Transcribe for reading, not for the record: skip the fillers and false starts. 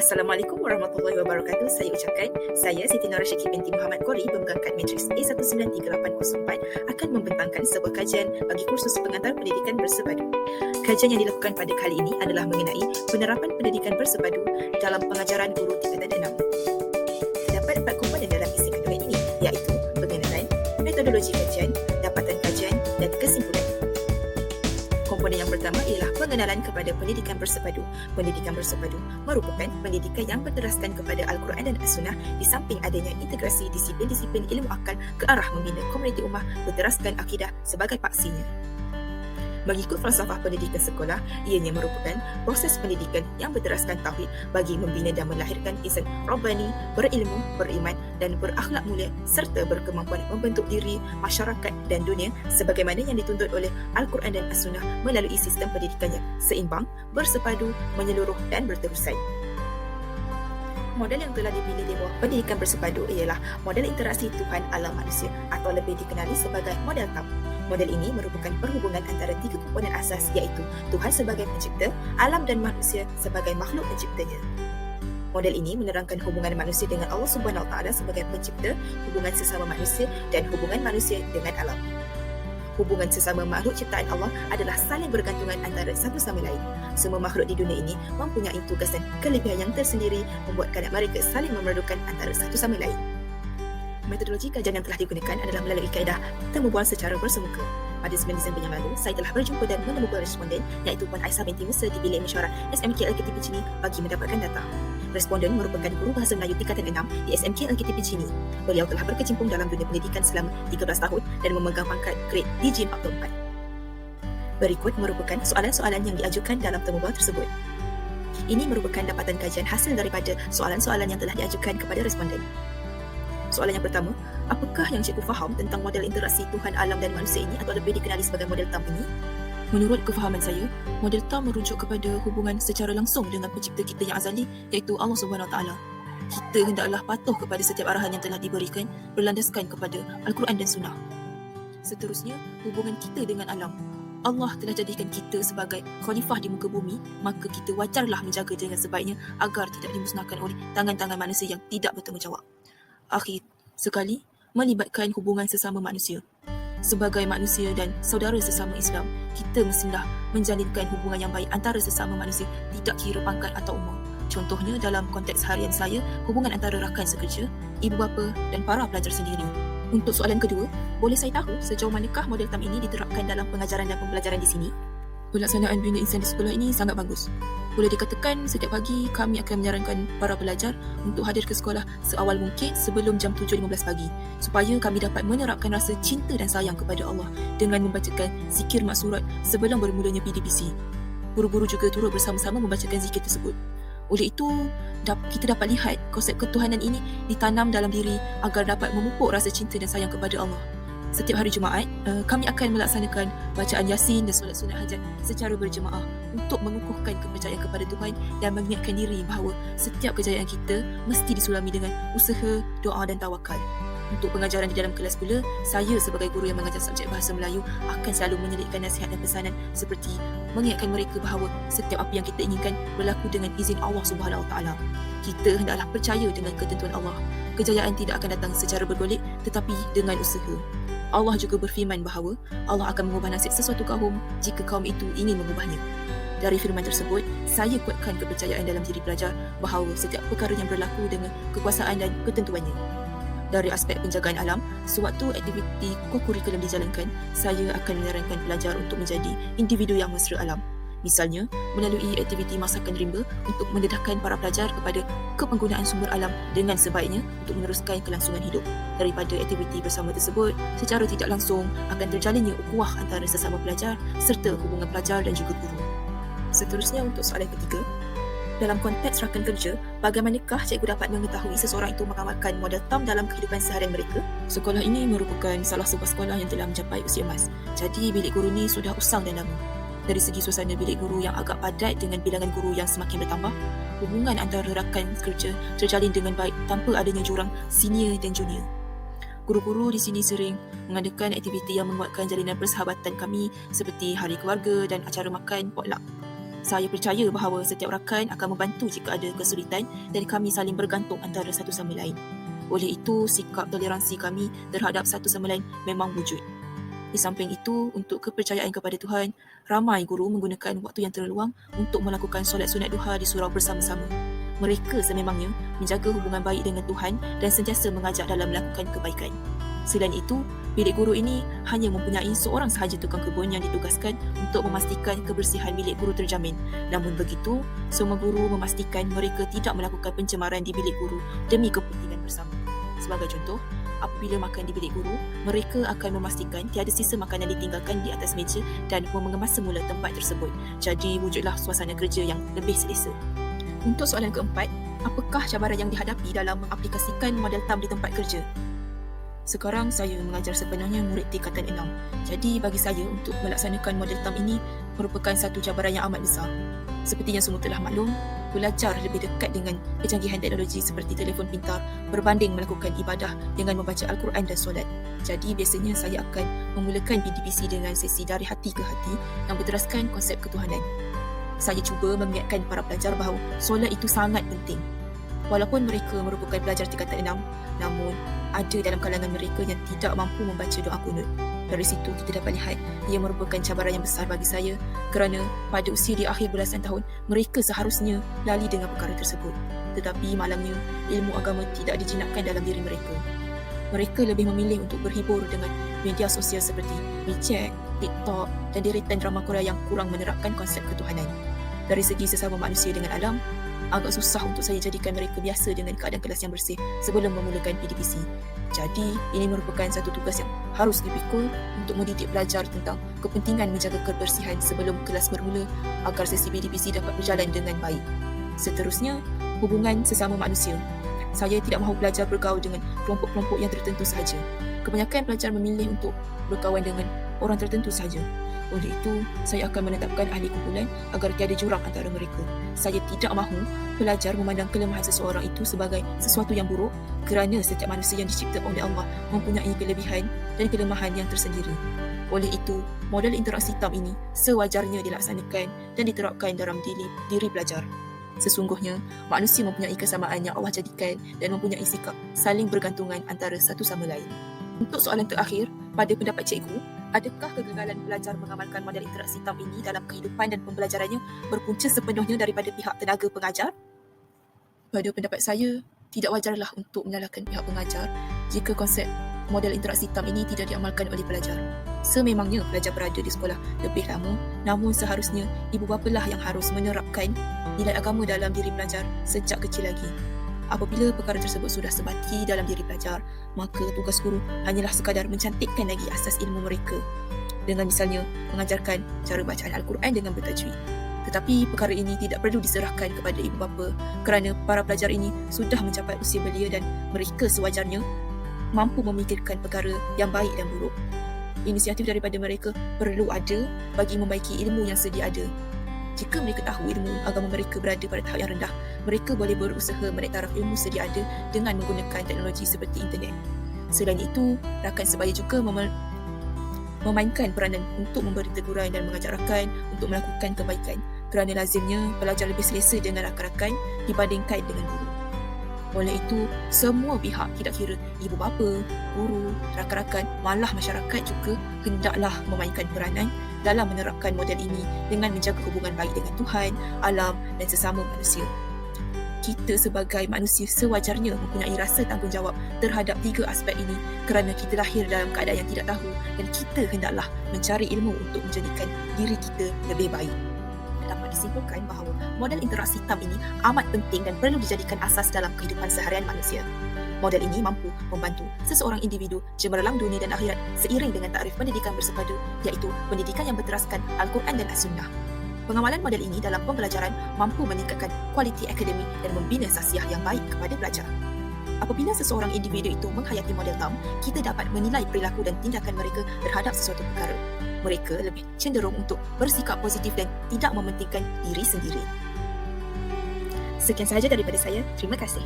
Assalamualaikum warahmatullahi wabarakatuh. Saya Siti Nora Syakib binti Muhammad Qori, pemegang kad Matrix A1930804 akan membentangkan sebuah kajian bagi kursus pengantar pendidikan bersepadu. Kajian yang dilakukan pada kali ini adalah mengenai penerapan pendidikan bersepadu dalam pengajaran guru tingkatan 6. Terdapat 4 komponen dalam isi kedua ini, iaitu pengenalan, metodologi kajian, dapatan kajian dan kesimpulan. Komponen yang pertama ialah pengenalan kepada pendidikan bersepadu. Pendidikan bersepadu merupakan pendidikan yang berteraskan kepada Al-Quran dan As-Sunnah di samping adanya integrasi disiplin-disiplin ilmu akal ke arah membina komuniti ummah berteraskan akidah sebagai paksinya. Mengikut falsafah pendidikan sekolah, ianya merupakan proses pendidikan yang berteraskan tauhid bagi membina dan melahirkan insan rabbani, berilmu, beriman dan berakhlak mulia serta berkemampuan membentuk diri, masyarakat dan dunia sebagaimana yang dituntut oleh Al-Quran dan As-Sunnah melalui sistem pendidikan yang seimbang, bersepadu, menyeluruh dan berterusan. Model yang telah dipilih di bawah pendidikan bersepadu ialah model interaksi Tuhan alam manusia atau lebih dikenali sebagai model TAM. Model ini merupakan perhubungan antara 3 komponen asas iaitu Tuhan sebagai pencipta, alam dan manusia sebagai makhluk penciptanya. Model ini menerangkan hubungan manusia dengan Allah Subhanahu Wa Taala sebagai pencipta, hubungan sesama manusia dan hubungan manusia dengan alam. Hubungan sesama makhluk ciptaan Allah adalah saling bergantungan antara satu sama lain. Semua makhluk di dunia ini mempunyai tugas dan kelebihan yang tersendiri membuatkan mereka saling memerlukan antara satu sama lain. Metodologi kajian yang telah digunakan adalah melalui kaedah temu bual secara bersemuka. Pada 9 Disember yang lalu, saya telah berjumpa dan menemukan responden iaitu Puan Aisyah binti Musa di bilik mesyuarat SMK LKTP Chini bagi mendapatkan data. Responden merupakan guru bahasa Melayu tingkatan 6 di SMK LKTP Chini. Beliau telah berkecimpung dalam dunia pendidikan selama 13 tahun dan memegang pangkat grade DG44. Berikut merupakan soalan-soalan yang diajukan dalam temu bual tersebut. Ini merupakan dapatan kajian hasil daripada soalan-soalan yang telah diajukan kepada responden. Soalan yang pertama, apakah yang cikgu faham tentang model interaksi Tuhan, alam dan manusia ini atau lebih dikenali sebagai model TAM ini? Menurut kefahaman saya, model TAM merujuk kepada hubungan secara langsung dengan pencipta kita yang azali iaitu Allah Subhanahu Wa Taala. Kita hendaklah patuh kepada setiap arahan yang telah diberikan berlandaskan kepada Al-Quran dan Sunnah. Seterusnya, hubungan kita dengan alam. Allah telah jadikan kita sebagai khalifah di muka bumi, maka kita wajarlah menjaga dengan sebaiknya agar tidak dimusnahkan oleh tangan-tangan manusia yang tidak bertanggungjawab. Akhir sekali, melibatkan hubungan sesama manusia. Sebagai manusia dan saudara sesama Islam, kita mestilah menjalinkan hubungan yang baik antara sesama manusia, tidak kira pangkat atau umur. Contohnya dalam konteks harian saya, hubungan antara rakan sekerja, ibu bapa dan para pelajar sendiri. Untuk soalan kedua, boleh saya tahu sejauh manakah model TAM ini diterapkan dalam pengajaran dan pembelajaran di sini? Pelaksanaan bina insan di sekolah ini sangat bagus. Boleh dikatakan setiap pagi kami akan menyarankan para pelajar untuk hadir ke sekolah seawal mungkin sebelum jam 7.15 pagi supaya kami dapat menerapkan rasa cinta dan sayang kepada Allah dengan membacakan zikir maksurat sebelum bermulanya PDPC. Guru-guru juga turut bersama-sama membacakan zikir tersebut. Oleh itu, kita dapat lihat konsep ketuhanan ini ditanam dalam diri agar dapat memupuk rasa cinta dan sayang kepada Allah. Setiap hari Jumaat, kami akan melaksanakan bacaan Yasin dan solat sunat hajat secara berjemaah untuk mengukuhkan kepercayaan kepada Tuhan dan mengingatkan diri bahawa setiap kejayaan kita mesti disulami dengan usaha, doa dan tawakal. Untuk pengajaran di dalam kelas pula, saya sebagai guru yang mengajar subjek bahasa Melayu akan selalu menyelitkan nasihat dan pesanan seperti mengingatkan mereka bahawa setiap apa yang kita inginkan berlaku dengan izin Allah Subhanahu Wa Taala. Kita hendaklah percaya dengan ketentuan Allah. Kejayaan tidak akan datang secara bergolek tetapi dengan usaha. Allah juga berfirman bahawa Allah akan mengubah nasib sesuatu kaum jika kaum itu ingin mengubahnya. Dari firman tersebut, saya kuatkan kepercayaan dalam diri pelajar bahawa setiap perkara yang berlaku dengan kekuasaan dan ketentuannya. Dari aspek penjagaan alam, sewaktu aktiviti kokurikulum dijalankan, saya akan menyarankan pelajar untuk menjadi individu yang mesra alam. Misalnya, melalui aktiviti masakan rimba untuk mendedahkan para pelajar kepada kepenggunaan sumber alam dengan sebaiknya untuk meneruskan kelangsungan hidup. Daripada aktiviti bersama tersebut, secara tidak langsung akan terjalinnya ukhuwah antara sesama pelajar serta hubungan pelajar dan juga guru. Seterusnya untuk soalan ketiga, dalam konteks rakan kerja, bagaimanakah cikgu dapat mengetahui seseorang itu mengamalkan model TAM dalam kehidupan seharian mereka? Sekolah ini merupakan salah sebuah sekolah yang telah mencapai usia emas. Jadi bilik guru ni sudah usang dan lama. Dari segi suasana bilik guru yang agak padat dengan bilangan guru yang semakin bertambah, hubungan antara rakan kerja terjalin dengan baik tanpa adanya jurang senior dan junior. Guru-guru di sini sering mengadakan aktiviti yang menguatkan jalinan persahabatan kami seperti hari keluarga dan acara makan potluck. Saya percaya bahawa setiap rakan akan membantu jika ada kesulitan dan kami saling bergantung antara satu sama lain. Oleh itu, sikap toleransi kami terhadap satu sama lain memang wujud. Di samping itu, untuk kepercayaan kepada Tuhan, ramai guru menggunakan waktu yang terluang untuk melakukan solat sunat duha di surau bersama-sama. Mereka sememangnya menjaga hubungan baik dengan Tuhan dan sentiasa mengajak dalam melakukan kebaikan. Selain itu, bilik guru ini hanya mempunyai seorang sahaja tukang kebun yang ditugaskan untuk memastikan kebersihan bilik guru terjamin. Namun begitu, semua guru memastikan mereka tidak melakukan pencemaran di bilik guru demi kepentingan bersama. Sebagai contoh, apabila makan di bilik guru, mereka akan memastikan tiada sisa makanan ditinggalkan di atas meja dan mengemas semula tempat tersebut. Jadi, wujudlah suasana kerja yang lebih selesa. Untuk soalan keempat, apakah cabaran yang dihadapi dalam mengaplikasikan model TAM di tempat kerja? Sekarang saya mengajar sepenuhnya murid tingkatan 6. Jadi bagi saya untuk melaksanakan model TAM ini merupakan satu cabaran yang amat besar. Seperti yang semua telah maklum, belajar lebih dekat dengan kecanggihan teknologi seperti telefon pintar berbanding melakukan ibadah dengan membaca Al-Quran dan solat. Jadi biasanya saya akan memulakan PDPC dengan sesi dari hati ke hati yang berteraskan konsep ketuhanan. Saya cuba mengingatkan para pelajar bahawa solat itu sangat penting. Walaupun mereka merupakan pelajar tingkatan 6, namun ada dalam kalangan mereka yang tidak mampu membaca doa kunut. Dari situ kita dapat lihat ia merupakan cabaran yang besar bagi saya kerana pada usia di akhir belasan tahun, mereka seharusnya lali dengan perkara tersebut. Tetapi malangnya, ilmu agama tidak dijinakkan dalam diri mereka. Mereka lebih memilih untuk berhibur dengan media sosial seperti WeChat, TikTok dan deretan drama Korea yang kurang menerapkan konsep ketuhanan. Dari segi sesama manusia dengan alam, agak susah untuk saya jadikan mereka biasa dengan keadaan kelas yang bersih sebelum memulakan PDPC. Jadi, ini merupakan satu tugas yang harus dipikul untuk mendidik pelajar tentang kepentingan menjaga kebersihan sebelum kelas bermula agar sesi PDPC dapat berjalan dengan baik. Seterusnya, hubungan sesama manusia. Saya tidak mahu pelajar bergaul dengan kelompok-kelompok yang tertentu sahaja. Kebanyakan pelajar memilih untuk berkawan dengan orang tertentu sahaja. Oleh itu, saya akan menetapkan ahli kumpulan agar tiada jurang antara mereka. Saya tidak mahu pelajar memandang kelemahan seseorang itu sebagai sesuatu yang buruk kerana setiap manusia yang dicipta oleh Allah mempunyai kelebihan dan kelemahan yang tersendiri. Oleh itu, model interaksi TAM ini sewajarnya dilaksanakan dan diterapkan dalam diri pelajar. Sesungguhnya, manusia mempunyai kesamaan yang Allah jadikan dan mempunyai sikap saling bergantungan antara satu sama lain. Untuk soalan terakhir, pada pendapat cikgu, adakah kegagalan pelajar mengamalkan model interaksi TAM ini dalam kehidupan dan pembelajarannya berpunca sepenuhnya daripada pihak tenaga pengajar? Pada pendapat saya, tidak wajarlah untuk menyalahkan pihak pengajar jika konsep model interaksi TAM ini tidak diamalkan oleh pelajar. Sememangnya pelajar berada di sekolah lebih lama, namun seharusnya ibu bapalah yang harus menerapkan nilai agama dalam diri pelajar sejak kecil lagi. Apabila perkara tersebut sudah sebati dalam diri pelajar, maka tugas guru hanyalah sekadar mencantikkan lagi asas ilmu mereka dengan misalnya mengajarkan cara bacaan Al-Quran dengan bertajwid. Tetapi perkara ini tidak perlu diserahkan kepada ibu bapa kerana para pelajar ini sudah mencapai usia belia dan mereka sewajarnya mampu memikirkan perkara yang baik dan buruk. Inisiatif daripada mereka perlu ada bagi membaiki ilmu yang sedia ada. Jika mereka tahu ilmu agama mereka berada pada tahap yang rendah, mereka boleh berusaha menaik taraf ilmu sedia ada dengan menggunakan teknologi seperti internet. Selain itu, rakan sebaya juga memainkan peranan untuk memberi teguran dan mengajak rakan untuk melakukan kebaikan kerana lazimnya pelajar lebih selesa dengan rakan-rakan dibandingkan dengan guru. Oleh itu, semua pihak, tidak kira ibu bapa, guru, rakan-rakan, malah masyarakat juga hendaklah memainkan peranan dalam menerapkan model ini dengan menjaga hubungan baik dengan Tuhan, alam dan sesama manusia. Kita sebagai manusia sewajarnya mempunyai rasa tanggungjawab terhadap tiga aspek ini kerana kita lahir dalam keadaan yang tidak tahu dan kita hendaklah mencari ilmu untuk menjadikan diri kita lebih baik. Dapat disimpulkan bahawa model interaksi TAM ini amat penting dan perlu dijadikan asas dalam kehidupan seharian manusia. Model ini mampu membantu seseorang individu cemerlang dunia dan akhirat seiring dengan takrif pendidikan bersepadu, iaitu pendidikan yang berteraskan Al-Quran dan As-Sunnah. Pengamalan model ini dalam pembelajaran mampu meningkatkan kualiti akademik dan membina sasiah yang baik kepada pelajar. Apabila seseorang individu itu menghayati model TAM, kita dapat menilai perilaku dan tindakan mereka terhadap sesuatu perkara. Mereka lebih cenderung untuk bersikap positif dan tidak mementingkan diri sendiri. Sekian sahaja daripada saya. Terima kasih.